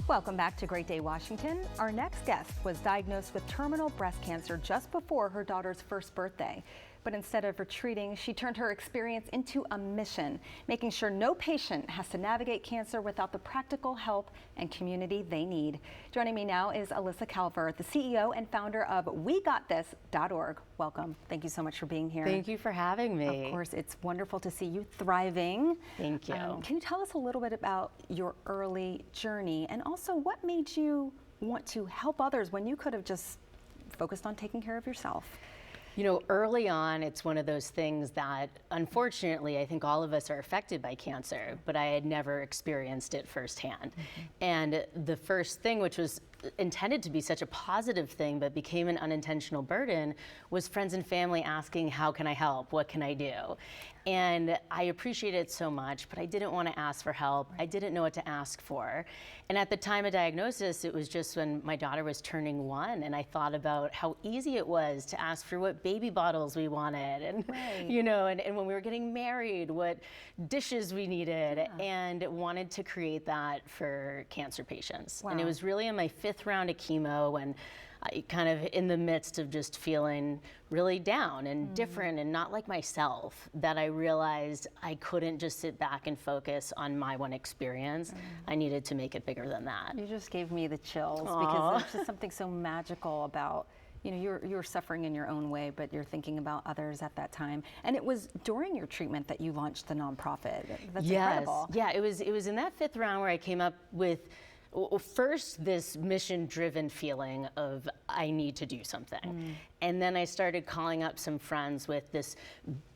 Welcome back to Great Day Washington. Our next guest was diagnosed with terminal breast cancer just before her daughter's first birthday. But instead of retreating, she turned her experience into a mission, making sure no patient has to navigate cancer without the practical help and community they need. Joining me now is Elissa Kalver, the CEO and founder of WeGotThis.org. Welcome. Thank you so much for being here. Thank you for having me. Of course, it's wonderful to see you thriving. Thank you. Can you tell us a little bit about your early journey and also what made you want to help others when you could have just focused on taking care of yourself? You know, early on, it's one of those things that, unfortunately, I think all of us are affected by cancer, but I had never experienced it firsthand. And the first thing, which was intended to be such a positive thing, but became an unintentional burden, was friends and family asking, how can I help? What can I do? And I appreciated it so much, but I didn't want to ask for help. I didn't know what to ask for. And at the time of diagnosis, it was just when my daughter was turning 1, and I thought about how easy it was to ask for what baby bottles we wanted, and you know, and when we were getting married, what dishes we needed, and wanted to create that for cancer patients. And it was really in my 5th round of chemo, and I kind of in the midst of just feeling really down and different and not like myself, that I realized I couldn't just sit back and focus on my one experience. I needed to make it bigger than that. You just gave me the chills. Because there's just something so magical about, you know, you're suffering in your own way, but you're thinking about others at that time. And it was during your treatment that you launched the nonprofit. That's incredible. Yeah, it was in that 5th round where I came up with first this mission-driven feeling of I need to do something. And then I started calling up some friends with this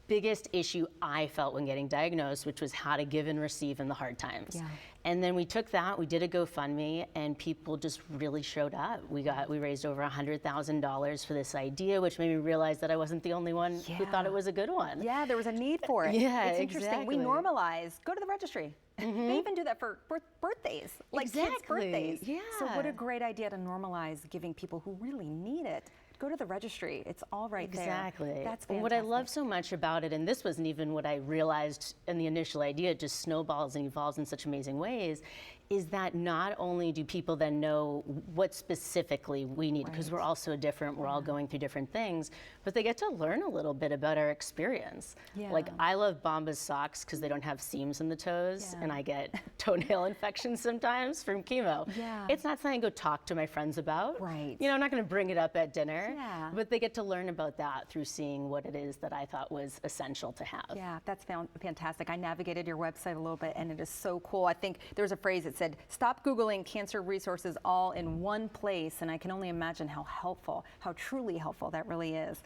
biggest issue I felt when getting diagnosed, which was how to give and receive in the hard times. And then we took that, we did a GoFundMe, and people just really showed up. We raised over $100,000 for this idea, which made me realize that I wasn't the only one who thought it was a good one. Yeah, there was a need for it. It's interesting. We normalize, go to the registry. They even do that for birthdays, like kids' birthdays. So what a great idea to normalize giving people who really need it. Go to the registry. It's all right there. That's fantastic. What I love so much about it, and this wasn't even what I realized in the initial idea, it just snowballs and evolves in such amazing ways, is that not only do people then know what specifically we need, because we're all so different, we're all going through different things, but they get to learn a little bit about our experience. Like, I love Bombas socks because they don't have seams in the toes, and I get toenail infections sometimes from chemo. It's not something I go talk to my friends about. You know, I'm not going to bring it up at dinner. But they get to learn about that through seeing what it is that I thought was essential to have. Yeah, that's fantastic. I navigated your website a little bit, and it is so cool. I think there was a phrase that said, stop Googling cancer resources all in one place, and I can only imagine how helpful, how truly helpful that really is.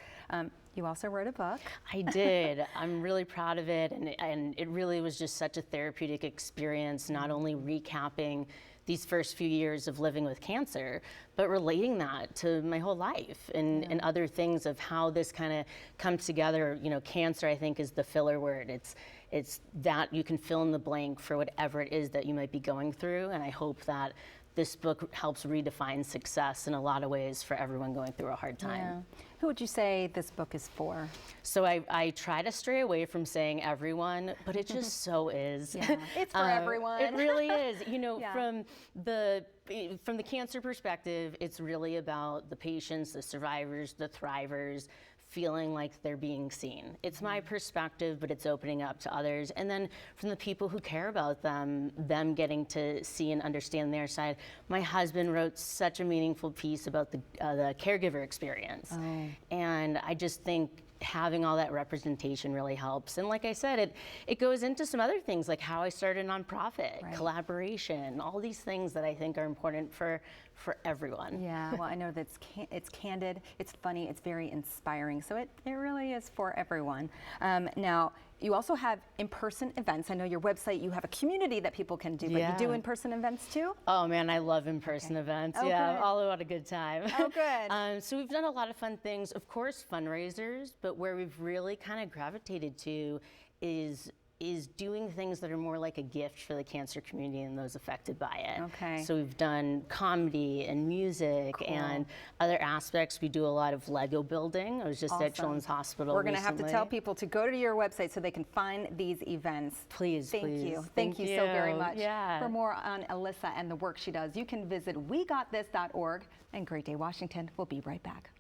You also wrote a book. I did. I'm really proud of it, and it really was just such a therapeutic experience, not only recapping these first few years of living with cancer, but relating that to my whole life and other things of how this kind of comes together. You know, cancer, I think, is the filler word. It's that you can fill in the blank for whatever it is that you might be going through, and I hope that this book helps redefine success in a lot of ways for everyone going through a hard time. Who would you say this book is for? So I try to stray away from saying everyone, but it just so is. It's for everyone. It really is. You know, from the cancer perspective, it's really about the patients, the survivors, the thrivers, feeling like they're being seen. It's my perspective, but it's opening up to others. And then from the people who care about them getting to see and understand their side. My husband wrote such a meaningful piece about the caregiver experience. And I just think having all that representation really helps. And like I said, it goes into some other things like how I started a nonprofit, collaboration, all these things that I think are important for everyone. Well, I know that it's candid, it's funny, it's very inspiring. So it really is for everyone. Now, you also have in-person events. I know your website, you have a community that people can do, but you do in-person events too? Oh man, I love in-person events. I'm all about a good time. Good. So we've done a lot of fun things, of course, fundraisers, but where we've really kind of gravitated to is is doing things that are more like a gift for the cancer community and those affected by it. Okay. So we've done comedy and music and other aspects. We do a lot of Lego building. I was just at Children's Hospital We're going to have to recently. tell people to go to your website so they can find these events. Please, Thank please. you. Thank you so very much. Yeah. For more on Elissa and the work she does, you can visit wegotthis.org. And Great Day Washington will be right back.